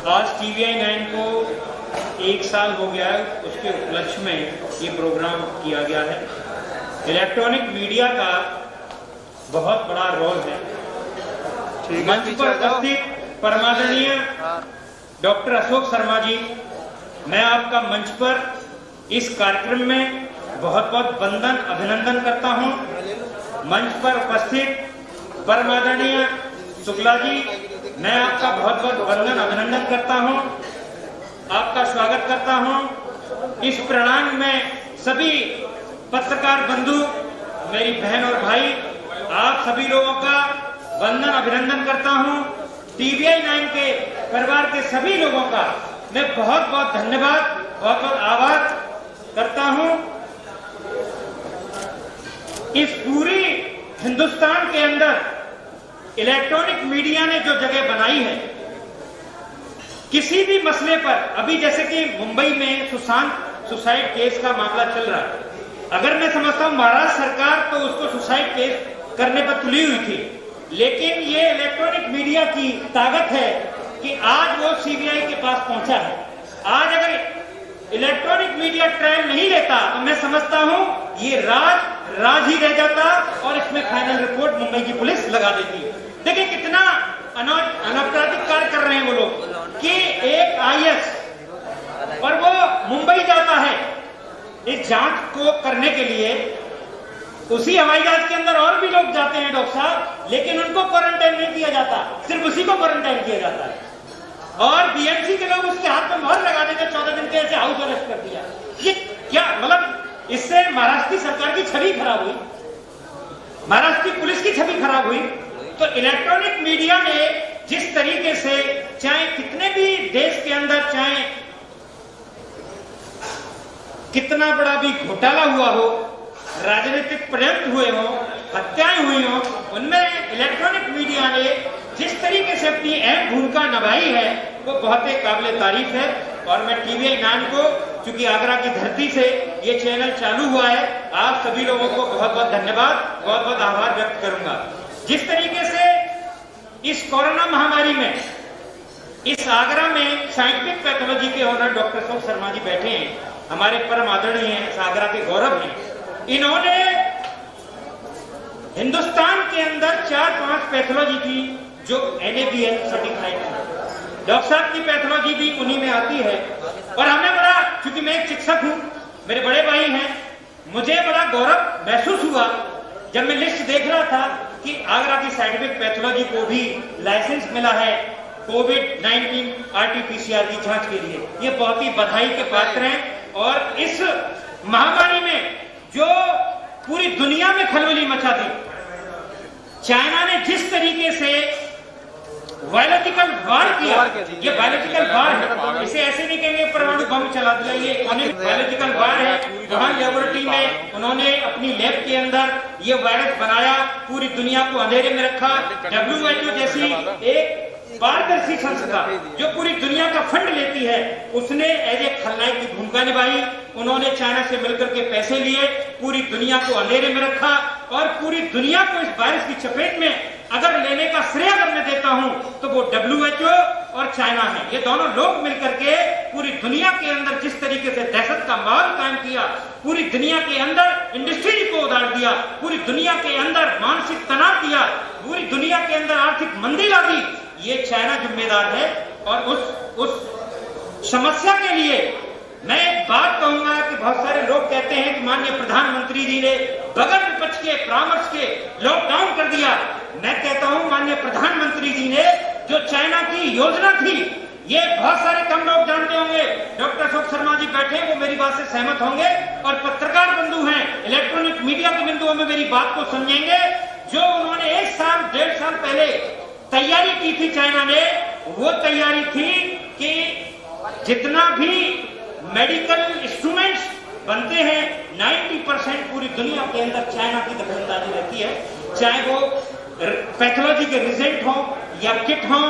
आज TVI 9 को 1 साल हो गया है, उसके उपलक्ष्य में ये प्रोग्राम किया गया है। इलेक्ट्रॉनिक मीडिया का बहुत बड़ा रोल है। मंच पर उपस्थित परमादरणीय डॉक्टर अशोक शर्मा जी, मैं आपका मंच पर इस कार्यक्रम में बहुत बहुत वंदन अभिनंदन करता हूं। मंच पर उपस्थित परमादरणीय शुक्ला जी, मैं आपका बहुत बहुत वंदन अभिनंदन करता हूं, आपका स्वागत करता हूं। इस प्रणांग में सभी पत्रकार बंधु, मेरी बहन और भाई, आप सभी लोगों का वंदन अभिनंदन करता हूं। TVI 9 के परिवार के सभी लोगों का मैं बहुत बहुत धन्यवाद, बहुत बहुत आभार करता हूं। इस पूरी हिंदुस्तान के अंदर इलेक्ट्रॉनिक मीडिया ने जो जगह बनाई है, किसी भी मसले पर, अभी जैसे कि मुंबई में सुशांत सुसाइड केस का मामला चल रहा है, अगर मैं समझता हूं महाराष्ट्र सरकार तो उसको सुसाइड केस करने पर तुली हुई थी, लेकिन ये इलेक्ट्रॉनिक मीडिया की ताकत है कि आज वो CBI के पास पहुंचा है। आज अगर इलेक्ट्रॉनिक मीडिया ट्रायल नहीं लेता तो मैं समझता हूं ये राज ही रह जाता और इसमें फाइनल रिपोर्ट मुंबई की पुलिस लगा देती। देखिए कितना अनौपचारिक कार्य कर रहे हैं वो लोग कि एक IS और वो मुंबई जाता है इस जांच को करने के लिए। उसी हवाई जहाज के अंदर और भी लोग जाते हैं डॉक्टर साहब, लेकिन उनको क्वारंटाइन नहीं किया जाता, सिर्फ उसी को क्वारंटाइन किया जाता है। और BMC के लोग उसके हाथ में मोहर लगा देते, 14 दिन के ऐसे हाउस अरेस्ट कर दिया। ये क्या मतलब, इससे महाराष्ट्र की सरकार की छवि खराब हुई, महाराष्ट्र की पुलिस की छवि खराब हुई। तो इलेक्ट्रॉनिक मीडिया ने जिस तरीके से, चाहे कितने भी देश के अंदर, चाहे कितना बड़ा भी घोटाला हुआ हो, राजनीतिक प्रयत्न हुए हो, हत्याएं हुई हो, उनमें इलेक्ट्रॉनिक मीडिया ने जिस तरीके से अपनी अहम भूमिका निभाई है वो बहुत ही काबिल तारीफ है। और मैं TVI 9 को, चूंकि आगरा की धरती से ये चैनल चालू हुआ है, आप सभी लोगों को बहुत बहुत धन्यवाद, बहुत बहुत आभार व्यक्त करूंगा। जिस तरीके से इस कोरोना महामारी में इस आगरा में साइंटिफिक पैथोलॉजी के ओनर डॉक्टर अशोक शर्मा जी बैठे हैं, हमारे परम आदरणीय हैं, इस आगरा के गौरव हैं। इन्होंने हिंदुस्तान के अंदर 4-5 पैथोलॉजी की जो NABL सर्टिफाइड है, डॉक्टर साहब की पैथोलॉजी भी उन्हीं में आती है। और हमें बड़ा, क्योंकि मैं एक शिक्षक हूं, मेरे बड़े भाई हैं, मुझे बड़ा गौरव महसूस हुआ जब मैं लिस्ट देख रहा था कि आगरा की साइंटिफिक पैथोलॉजी को भी लाइसेंस मिला है COVID-19 RT-PCR की जांच के लिए। ये बहुत ही बधाई के पात्र हैं। और इस महामारी में जो पूरी दुनिया में खलबली मचा दी, चाइना ने जिस तरीके से बायोलॉजिकल वार किया, ये बायोलॉजिकल वार है, इसे ऐसे नहीं कहेंगे परमाणु बम चला दिया, ये बायोलॉजिकल वार है। वहां लेबोरेटरी में उन्होंने अपनी लैब के अंदर ये वायरस बनाया, पूरी दुनिया को अंधेरे में रखा। WHO जैसी एक पारदर्शी संस्था जो पूरी दुनिया का फंड लेती है, उसने एज ए खलनायक की भूमिका निभाई। उन्होंने चाइना से मिलकर के पैसे लिए, पूरी दुनिया को अंधेरे में रखा और पूरी दुनिया को इस वायरस की चपेट में अगर लेने का श्रेय अगर मैं देता हूं तो वो WHO और चाइना है। ये दोनों लोग मिलकर के पूरी दुनिया के अंदर जिस तरीके से दहशत का माहौल कायम किया, पूरी दुनिया के अंदर इंडस्ट्री को उधार दिया, पूरी दुनिया के अंदर मानसिक तनाव दिया, पूरी दुनिया के अंदर आर्थिक मंदी ला दी, ये चाइना जिम्मेदार है। और उस समस्या के लिए मैं एक बात कहूंगा कि बहुत सारे लोग कहते हैं कि माननीय प्रधानमंत्री जी ने बगैर विपक्ष के परामर्श के लॉकडाउन कर दिया। मैं कहता हूं माननीय प्रधानमंत्री जी ने जो चाइना की योजना थी, ये बहुत सारे कम लोग जानते होंगे, डॉक्टर अशोक शर्मा जी बैठे, वो मेरी बात से सहमत होंगे, और पत्रकार बंधु हैं, इलेक्ट्रॉनिक मीडिया के बिंदुओं में मेरी बात को समझेंगे। जो उन्होंने 1 साल 1.5 साल पहले तैयारी की थी चाइना ने, वो तैयारी थी कि जितना भी मेडिकल इंस्ट्रूमेंट्स बनते हैं 90% पूरी दुनिया के अंदर चाइना की दखलंदाजी रहती है। चाहे वो पैथोलॉजी के रिजल्ट हो या किट हो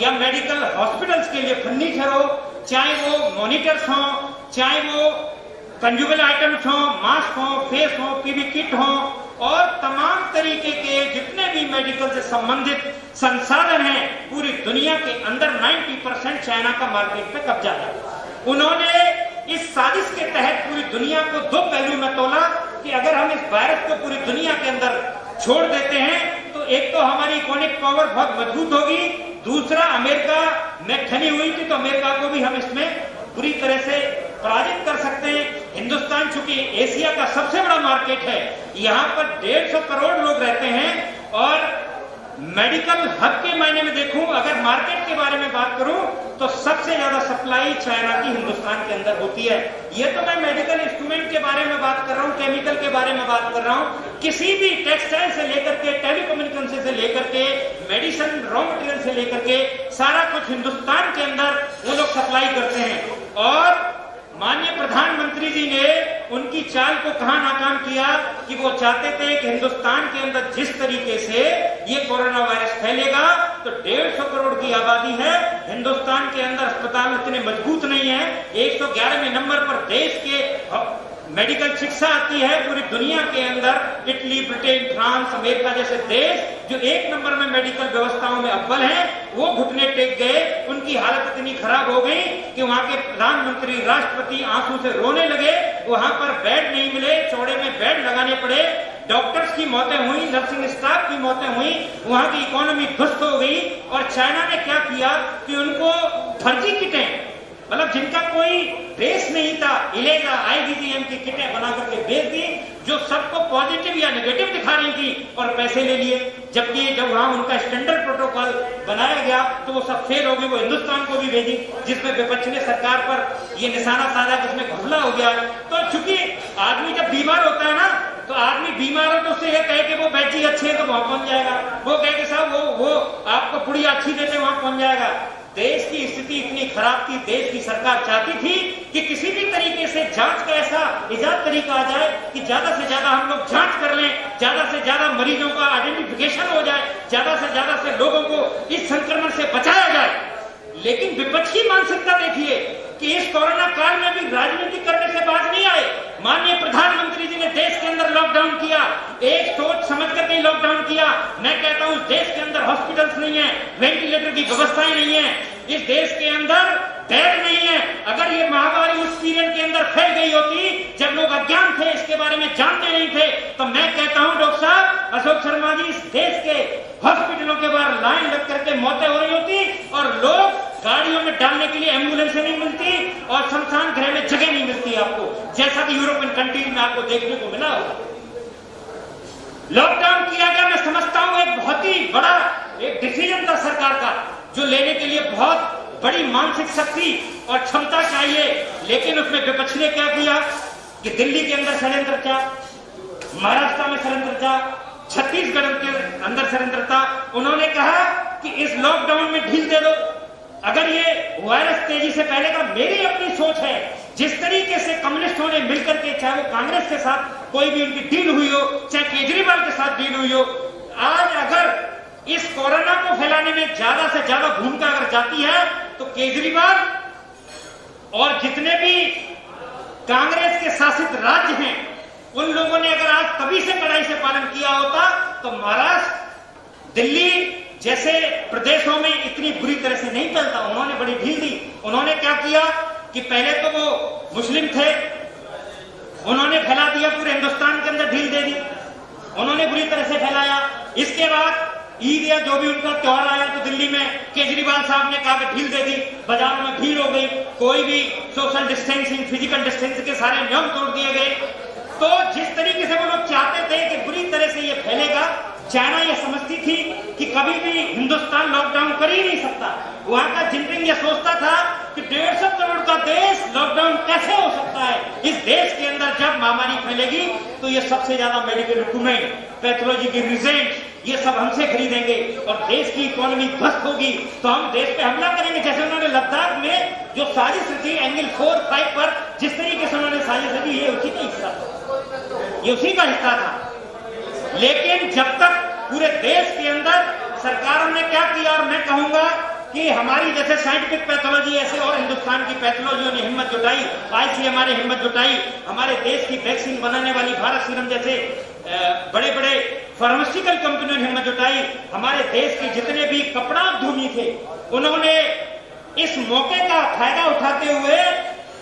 या मेडिकल हॉस्पिटल्स के लिए फर्नीचर हो, चाहे वो मॉनिटर्स हो, चाहे वो कंज्यूमेबल आइटम्स हो, मास्क हो, फेस हो, PPE किट हो, और तमाम तरीके के जितने भी मेडिकल से संबंधित संसाधन हैं पूरी दुनिया के अंदर 90% चाइना का मार्केट पे कब्जा है। उन्होंने इस साजिश के तहत पूरी दुनिया को दो पहलू में तोला कि अगर हम इस वायरस को पूरी दुनिया के अंदर छोड़ देते हैं तो एक तो हमारी इकोनॉमिक पावर बहुत मजबूत होगी, दूसरा अमेरिका में ठनी हुई थी तो अमेरिका को भी हम इसमें बुरी तरह से पराजित कर सकते हैं। हिंदुस्तान चूंकि एशिया का सबसे बड़ा मार्केट है, यहाँ पर 150 करोड़ लोग रहते हैं और मेडिकल हब के मायने में देखूं, अगर मार्केट के बारे में बात करूं तो सबसे ज्यादा सप्लाई चाइना की हिंदुस्तान के अंदर होती है। ये तो मैं मेडिकल इंस्ट्रूमेंट के बारे में बात कर रहा हूं, केमिकल के बारे में बात कर रहा हूं, किसी भी टेक्सटाइल से लेकर के टेलीकम्युनिकेशन से लेकर के मेडिसिन रॉ मटेरियल से लेकर के सारा कुछ हिंदुस्तान के अंदर वो लोग सप्लाई करते हैं। और माननीय प्रधानमंत्री जी ने उनकी चाल को कहां नाकाम किया कि वो चाहते थे कि हिंदुस्तान के अंदर जिस तरीके से ये कोरोना वायरस फैलेगा तो 150 करोड़ की आबादी है, हिंदुस्तान के अंदर अस्पताल इतने मजबूत नहीं है, 111वें नंबर पर देश के मेडिकल शिक्षा आती है पूरी दुनिया के अंदर। इटली, ब्रिटेन, फ्रांस, अमेरिका जैसे देश जो एक नंबर में मेडिकल व्यवस्थाओं में अव्वल हैं, वो घुटने टेक गए, उनकी हालत इतनी खराब हो गई कि वहां के प्रधानमंत्री, राष्ट्रपति आंसू से रोने लगे। वहां पर बेड नहीं मिले, चौड़े में बेड लगाने पड़े, डॉक्टर्स की मौतें हुई, नर्सिंग स्टाफ की मौतें हुई, वहां की इकोनॉमी ध्वस्त हो गई। और चाइना ने क्या किया कि उनको फर्जी किटें, मतलब जिनका कोई बेस नहीं था, इलेगा IgM की किटें बना करके भेज दी जो सबको पॉजिटिव या नेगेटिव दिखा रही थी और पैसे ले लिए। जबकि जब वहां उनका स्टैंडर्ड प्रोटोकॉल बनाया गया तो वो सब फेल हो गई। वो हिंदुस्तान को भी भेजी जिसमें विपक्ष ने सरकार पर ये निशाना साधा जिसमें घपला हो गया। तो चूंकि आदमी जब बीमार होता है ना, तो आदमी बीमार हो तो उससे ये कहे कि वो बैठ जी अच्छे है तो वहां पहुंच जाएगा, वो कहे कि साहब वो आपको पुड़िया अच्छी देते वहां पहुंच जाएगा। देश की स्थिति इतनी खराब थी, देश की सरकार चाहती थी कि किसी भी तरीके से जांच का ऐसा इजाद तरीका आ जाए कि ज्यादा से ज्यादा हम लोग जांच कर लें, ज्यादा से ज्यादा मरीजों का आइडेंटिफिकेशन हो जाए, ज्यादा से लोगों को इस संक्रमण से बचाया जाए। लेकिन विपक्ष की मानसिकता देखिए कि इस कोरोना काल में भी राजनीति करने से बाज नहीं आए। माननीय प्रधानमंत्री जी ने देश के अंदर लॉकडाउन किया, एक सोच समझ कर नहीं लॉकडाउन किया। मैं कहता हूं देश के अंदर हॉस्पिटल्स नहीं है, वेंटिलेटर की व्यवस्थाएं नहीं है, इस देश के अंदर बेड नहीं है। अगर ये महामारी उस पीरियड के अंदर फैल गई होती जब लोग अज्ञान थे, इसके बारे में जानते नहीं थे, तो मैं कहता हूं डॉक्टर साहब अशोक शर्मा जी, इस देश के हॉस्पिटलों के बाहर लाइन लग करके मौतें हो रही होती और लोग गाड़ियों में डालने के लिए एम्बुलेंसें नहीं मिलती और शमशान गृह में जगह नहीं मिलती आपको, जैसा कि यूरोपियन कंट्रीज में आपको देखने को मिला होगा। लॉकडाउन किया गया, मैं समझता हूं एक बहुत ही बड़ा एक डिसीजन था सरकार का, जो लेने के लिए बहुत बड़ी मानसिक शक्ति और क्षमता चाहिए। लेकिन उसमें विपक्ष ने क्या किया कि दिल्ली के अंदर षड्यंत्र था, महाराष्ट्र में षड्यंत्र था, छत्तीसगढ़ के अंदर षड्यंत्र था। उन्होंने कहा कि इस लॉकडाउन में ढील दे दो, अगर ये वायरस तेजी से फैलेगा। मेरी अपनी सोच है, जिस तरीके से कम्युनिस्टों ने मिलकर के, चाहे वो कांग्रेस के साथ कोई भी उनकी डील हुई हो, चाहे केजरीवाल के साथ डील हुई हो, आज अगर इस कोरोना को फैलाने में ज्यादा से ज्यादा भूमिका अगर जाती है तो केजरीवाल और जितने भी कांग्रेस के शासित राज्य हैं उन लोगों ने अगर आज तभी से कड़ाई से पालन किया होता तो महाराष्ट्र, दिल्ली जैसे प्रदेशों में इतनी बुरी तरह से नहीं फैलता। उन्होंने बड़ी ढील दी। उन्होंने क्या किया कि पहले तो वो मुस्लिम थे, उन्होंने फैला दिया, पूरे हिंदुस्तान के अंदर ढील दे दी, उन्होंने बुरी तरह से फैलाया। इसके बाद ईद या जो भी उनका त्योहार आया तो दिल्ली में केजरीवाल साहब ने कहा कि ढील दे दी, बाजारों में भीड़ हो गई, कोई भी सोशल डिस्टेंसिंग, फिजिकल डिस्टेंसिंग के सारे नियम तोड़ दिए गए। तो जिस तरीके से वो लोग चाहते थे कि बुरी तरह से ये फैलेगा, चाइना ये समझती थी कि कभी भी हिंदुस्तान लॉकडाउन कर ही नहीं सकता। वहां का जिनपिंग ये सोचता था कि 150 करोड़ का देश लॉकडाउन कैसे हो सकता है। इस देश के अंदर जब महामारी फैलेगी तो ये सबसे ज्यादा मेडिकल इक्विपमेंट, पैथोलॉजी के रिजेंट, ये सब हमसे खरीदेंगे और देश की इकोनॉमी ध्वस्त होगी तो हम देश पे हमला करेंगे। जैसे उन्होंने लद्दाख में जो साजिश रची एंगल 4, 5 पर, जिस तरीके से उन्होंने साजिश रची, ये उसी का हिस्सा था, ये उसी का हिस्सा था। लेकिन जब तक पूरे देश के अंदर सरकारों ने क्या किया, और मैं कहूंगा कि हमारी जैसे साइंटिफिक पैथोलॉजी ऐसे और हिंदुस्तान की पैथोलॉजियों ने हिम्मत जुटाई, ICMR ने हिम्मत जुटाई, हमारे देश की वैक्सीन बनाने वाली भारत सीरम जैसे बड़े बड़े फार्मास्यूटिकल कंपनियों ने हिम्मत जुटाई, हमारे देश के जितने भी कपड़ा उद्यमी थे उन्होंने इस मौके का फायदा उठाते हुए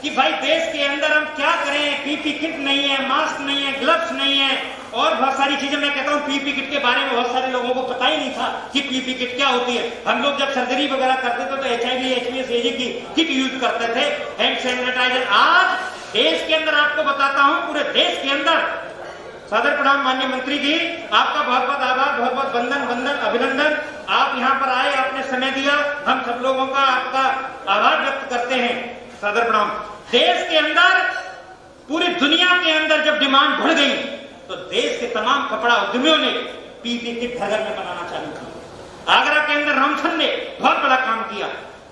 कि भाई देश के अंदर हम क्या करें, पीपी किट नहीं है, मास्क नहीं है, ग्लव्स नहीं है और बहुत सारी चीजें। मैं कहता हूं पीपी किट के बारे में बहुत सारे लोगों को पता ही नहीं था कि पीपी किट क्या होती है। हम लोग जब सर्जरी वगैरह करते थे तो HIV HPS AG की किट यूज करते थे, हैंड सैनिटाइजर। आज देश के अंदर आपको बताता हूं, पूरे देश के अंदर सादर प्रणाम माननीय मंत्री जी, आपका बहुत बहुत आभार, बहुत बहुत वंदन अभिनंदन। आप यहाँ पर आए, आपने समय दिया, हम सब लोगों का आपका आभार व्यक्त करते हैं, सादर प्रणाम। देश के अंदर, पूरी दुनिया के अंदर जब डिमांड बढ़ गई तो देश के तमाम कपड़ा उद्यमियों ने पीपी किट घर में बनाना चालू किया। आगरा के अंदर रामसन ने बहुत बड़ा काम किया।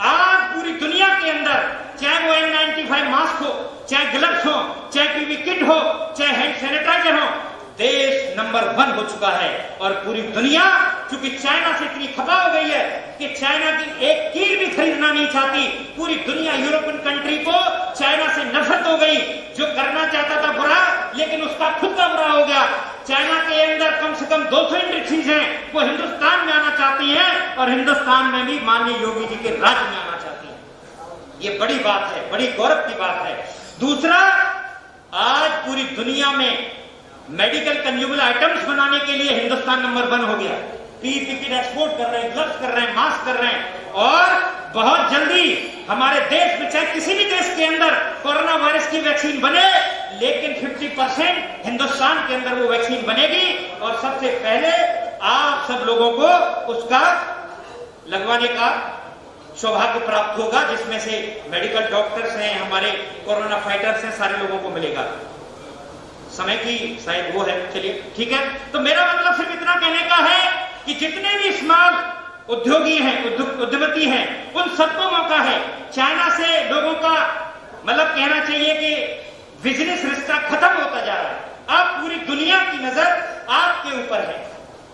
आज पूरी दुनिया के अंदर चाहे वो N95 मास्क हो, चाहे ग्लव्स हो, चाहे पीपी किट हो, चाहे हैंड सैनिटाइजर हो, देश नंबर 1 हो चुका है। और पूरी दुनिया क्योंकि चाइना से इतनी खफा हो गई है कि चाइना की एक कील भी खरीदना नहीं चाहती। पूरी दुनिया, यूरोपियन कंट्री को चाइना से नफरत हो गई। जो करना चाहता था बुरा, लेकिन उसका खुद का बुरा हो गया। चाइना के अंदर कम से कम 200 इंडस्ट्रीज हैं, वो हिंदुस्तान में आना चाहती हैं और हिंदुस्तान में भी माननीय योगी जी के राज में आना चाहती हैं। ये बड़ी बात है, बड़ी गौरव की बात है। दूसरा, आज पूरी दुनिया में मेडिकल कंज्यूमेबल आइटम्स बनाने के लिए हिंदुस्तान नंबर 1 हो गया। पीपी किट एक्सपोर्ट कर रहे हैं, ग्लव्स कर रहे हैं, मास्क कर रहे हैं और बहुत जल्दी हमारे देश में, चाहे किसी भी देश के अंदर कोरोना वायरस की वैक्सीन बने, लेकिन 50% हिंदुस्तान के अंदर वो वैक्सीन बनेगी और सबसे पहले आप सब लोगों को उसका लगवाने का सौभाग्य प्राप्त होगा, जिसमें से मेडिकल डॉक्टर्स हैं, हमारे कोरोना फाइटर्स हैं, सारे लोगों को मिलेगा। समय की शायद वो है, चलिए ठीक है। तो मेरा मतलब सिर्फ इतना कहने का है कि जितने भी स्मॉल उद्योगी हैं, उद्यमती हैं, उन सबको मौका है। चाइना से लोगों का मतलब कहना चाहिए कि बिजनेस रिश्ता खत्म होता जा रहा है। अब पूरी दुनिया की नजर आपके ऊपर है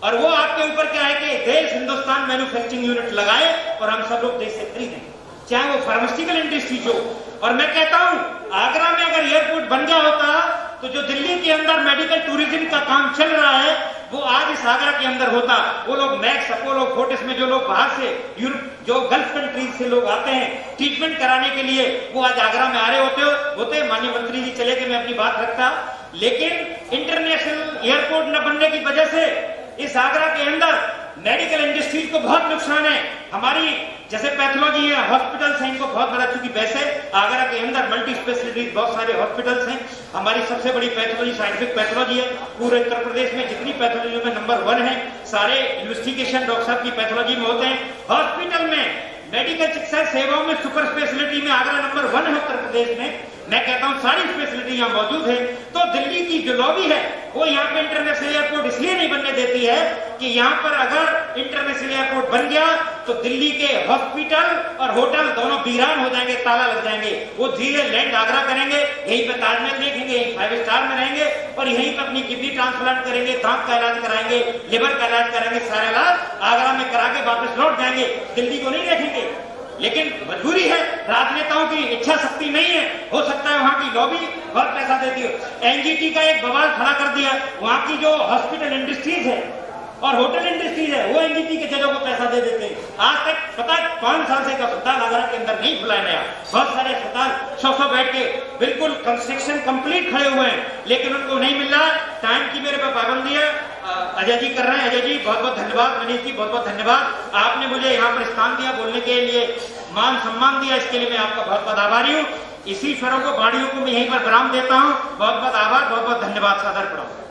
और वो आपके ऊपर क्या है कि देश हिंदुस्तान मैन्युफैक्चरिंग यूनिट लगाए और हम सब लोग देश से खरीदें, चाहे वो फार्मास्यूटिकल इंडस्ट्रीज हो। और मैं कहता हूं, आगरा में अगर एयरपोर्ट बन गया होता तो जो दिल्ली के अंदर मेडिकल टूरिज्म का काम चल रहा है वो आज इस आगरा के अंदर होता। वो लोग मैक्स, अपोलो, फोर्टिस में जो लोग बाहर से यूरोप, जो गल्फ कंट्रीज से लोग आते हैं ट्रीटमेंट कराने के लिए, वो आज आगरा में आ रहे होते। माननीय मंत्री जी चले गए, मैं अपनी बात रखता, लेकिन इंटरनेशनल एयरपोर्ट न बनने की वजह से इस आगरा के अंदर मेडिकल इंडस्ट्रीज को बहुत नुकसान है। हमारी जैसे पैथोलॉजी है, हॉस्पिटल्स हैं, इनको बहुत बड़ा, चूंकि वैसे आगरा के अंदर मल्टी स्पेशलिटीज बहुत सारे हॉस्पिटल्स हैं। हमारी सबसे बड़ी पैथोलॉजी साइंटिफिक पैथोलॉजी है। पूरे उत्तर प्रदेश में जितनी पैथोलॉजी में नंबर 1 है, सारे इन्वेस्टिगेशन डॉक्टर साहब की पैथोलॉजी में होते हैं। हॉस्पिटल में, मेडिकल चिकित्सा सेवाओं में, सुपर स्पेशलिटी में आगरा नंबर 1 है उत्तर प्रदेश में। मैं कहता हूं सारी स्पेशलिटी यहाँ मौजूद है। तो दिल्ली की जो लॉबी है वो यहाँ पे इंटरनेशनल एयरपोर्ट इसलिए नहीं बनने देती है कि यहाँ पर अगर इंटरनेशनल एयरपोर्ट बन गया तो दिल्ली के हॉस्पिटल और होटल दोनों वीरान हो जाएंगे, ताला लग जाएंगे। वो धीरे लैंड आगरा करेंगे, यहीं पे ताजमहल देखेंगे, यहीं 5 स्टार में रहेंगे और यहीं पे अपनी किडनी ट्रांसप्लांट करेंगे, दांत का इलाज कराएंगे, लिवर का इलाज कराएंगे, सारे इलाज आगरा में करा के वापस लौट जाएंगे, दिल्ली को नहीं देखेंगे। लेकिन मजबूरी है, राजनेताओं की इच्छा शक्ति नहीं है। हो सकता है वहां की लॉबी बहुत पैसा देती हो। एनजीटी का एक बवाल खड़ा कर दिया, वहां की जो हॉस्पिटल इंडस्ट्रीज है और होटल इंडस्ट्रीज है वो एनजीटी के जजों को पैसा दे देते हैं। आज तक पता 5 साल से अस्पताल आगरा के अंदर नहीं खुला नया। बहुत सारे अस्पताल 100 बेड के बिल्कुल कंस्ट्रक्शन कंप्लीट खड़े हुए हैं, लेकिन उनको नहीं मिल रहा। टाइम की मेरे पे पाबंदी है, अजय जी कर रहे हैं। अजय जी बहुत बहुत धन्यवाद, मनीष जी बहुत बहुत धन्यवाद, आपने मुझे यहाँ पर स्थान दिया, बोलने के लिए मान सम्मान दिया, इसके लिए मैं आपका बहुत बहुत आभारी हूँ। इसी स्वरों को, वाणियों को मैं यहीं पर विराम देता हूँ। बहुत बहुत आभार, बहुत बहुत धन्यवाद, सादर प्रणाम।